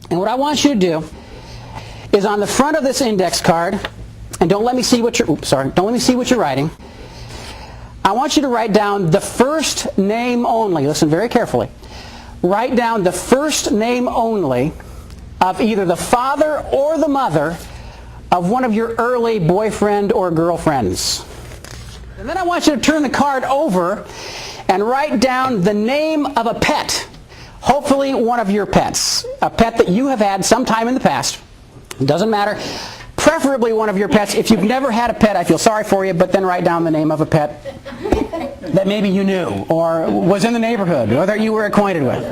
And what I want you to do is on the front of this index card, and don't let me see what you're, don't let me see what you're writing. I want you to write down the first name only. Listen very carefully. Write down the first name only of either the father or the mother of one of your early boyfriend or girlfriends. And then I want you to turn the card over and write down the name of a pet. Hopefully one of your pets. A pet that you have had sometime in the past. It doesn't matter. Preferably one of your pets. If you've never had a pet, I feel sorry for you, but then write down the name of a pet that maybe you knew or was in the neighborhood or that you were acquainted with.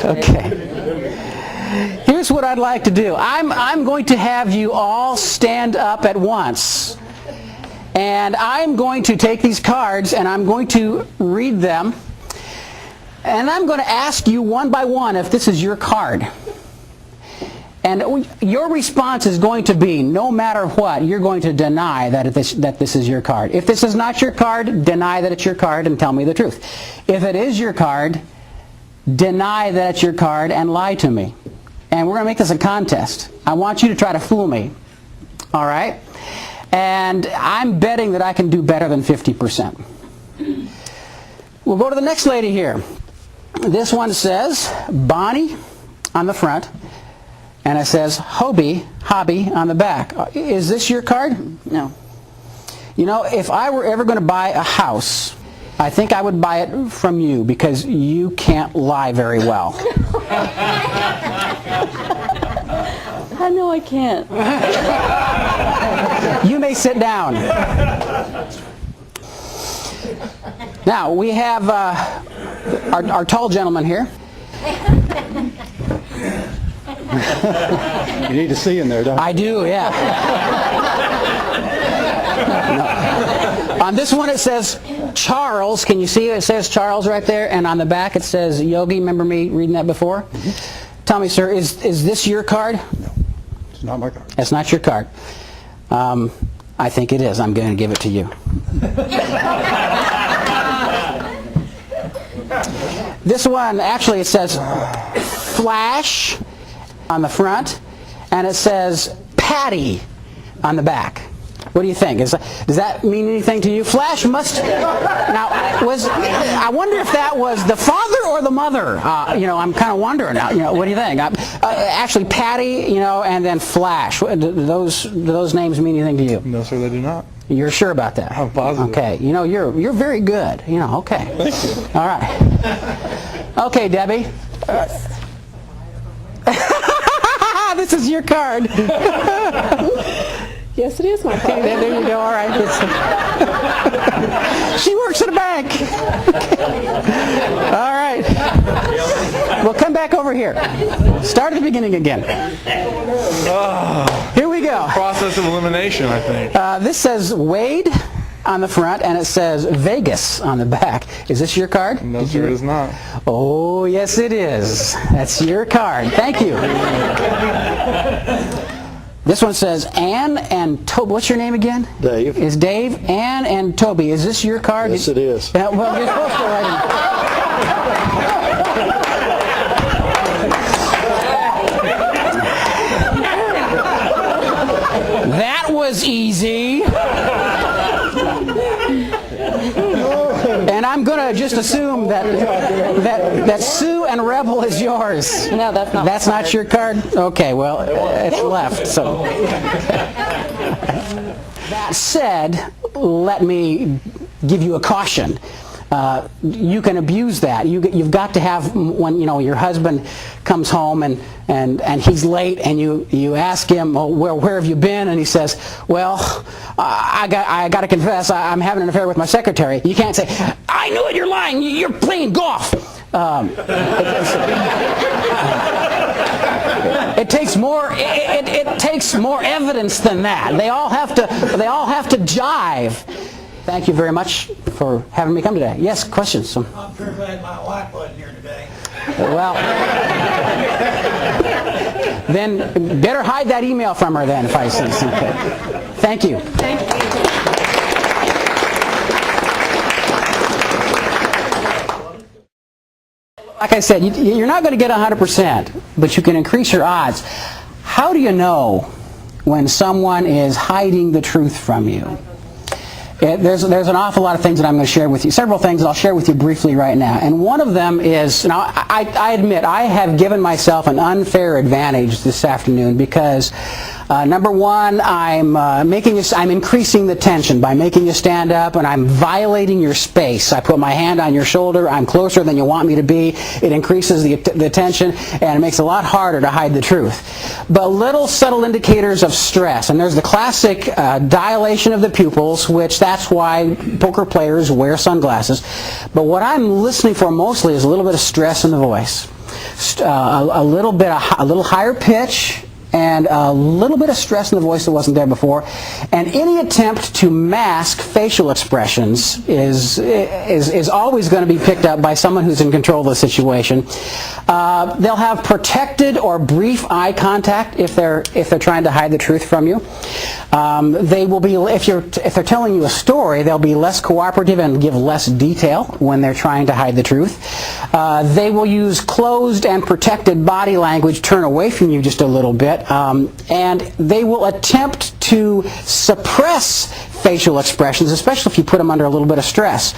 Okay. Here's what I'd like to do. I'm going to have you all stand up at once. And I'm going to take these cards and I'm going to read them. And I'm going to ask you one by one if this is your card. And your response is going to be, no matter what, you're going to deny that this is your card. If this is not your card, deny that it's your card and tell me the truth. If it is your card, deny that it's your card and lie to me. And we're going to make this a contest. I want you to try to fool me. All right? And I'm betting that I can do better than 50%. We'll go to the next lady here. This one says Bonnie on the front. And it says hobby on the back. Is this your card? No. You know, if I were ever going to buy a house, I think I would buy it from you because you can't lie very well. I know I can't. You may sit down. Now, we have our tall gentleman here. You need to see in there, don't you? I do, yeah. No. On this one it says Charles. Can you see it? It says Charles right there. And on the back it says Yogi. Remember me reading that before? Mm-hmm. Tell me, sir, is this your card? No. It's not my card. It's not your card. I think it is. I'm going to give it to you. This one, actually, it says Flash on the front, and it says Patty on the back. What do you think? Does that mean anything to you? Flash must... Now, I wonder if that was the father or the mother. You know, I'm kind of wondering. You know, what do you think? Actually, Patty, you know, and then Flash. Do those names mean anything to you? No, sir, they do not. You're sure about that? I'm positive. Okay. You know, you're very good. You know, okay. Thank you. All right. Okay, Debbie. This is your card. Yes, it is my card. Okay, there you go. All right. She works at a bank. All right. Well, come back over here. Start at the beginning again. Here we go. Process of elimination, I think. This says Wade on the front, and it says Vegas on the back. Is this your card? No, sir, it is not. Oh, yes, it is. That's your card. Thank you. This one says Ann and Toby. What's your name again? Dave. Is Dave? Ann and Toby. Is this your card? Yes, it is. Well, you're supposed to write it. That was easy. And I'm going to just assume that Sue and Rebel is yours. No, that's not. That's not your card? Okay, well, it's left. So that said, let me give you a caution. You can abuse that. You've got to have, when your husband comes home and he's late, and you ask him, oh, where have you been? And he says, well, I got to confess, I'm having an affair with my secretary. You can't say, I knew it, you're lying. You're playing golf. It takes more. It takes more evidence than that. They all have to jive. Thank you very much for having me come today. Yes, questions? I'm sure glad my wife wasn't here today. Well, then better hide that email from her then if I say something. Thank you. Thank you. Like I said, you're not going to get 100%, but you can increase your odds. How do you know when someone is hiding the truth from you? There's an awful lot of things that I'm going to share with you. Several things that I'll share with you briefly right now. And one of them is, now I admit, I have given myself an unfair advantage this afternoon because number one, I'm increasing the tension by making you stand up, and I'm violating your space. I put my hand on your shoulder. I'm closer than you want me to be. It increases the tension, and it makes it a lot harder to hide the truth. But little subtle indicators of stress, and there's the classic dilation of the pupils, which that's why poker players wear sunglasses. But what I'm listening for mostly is a little bit of stress in the voice, a little higher pitch, and a little bit of stress in the voice that wasn't there before. And any attempt to mask facial expressions is always going to be picked up by someone who's in control of the situation. They'll have protected or brief eye contact if they're trying to hide the truth from you. They will be, if they're telling you a story, they'll be less cooperative and give less detail when they're trying to hide the truth. They will use closed and protected body language, turn away from you just a little bit. And they will attempt to suppress facial expressions, especially if you put them under a little bit of stress.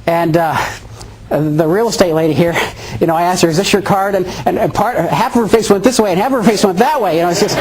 And the real estate lady here, I asked her, "Is this your card?" And half of her face went this way, and half of her face went that way. It's just.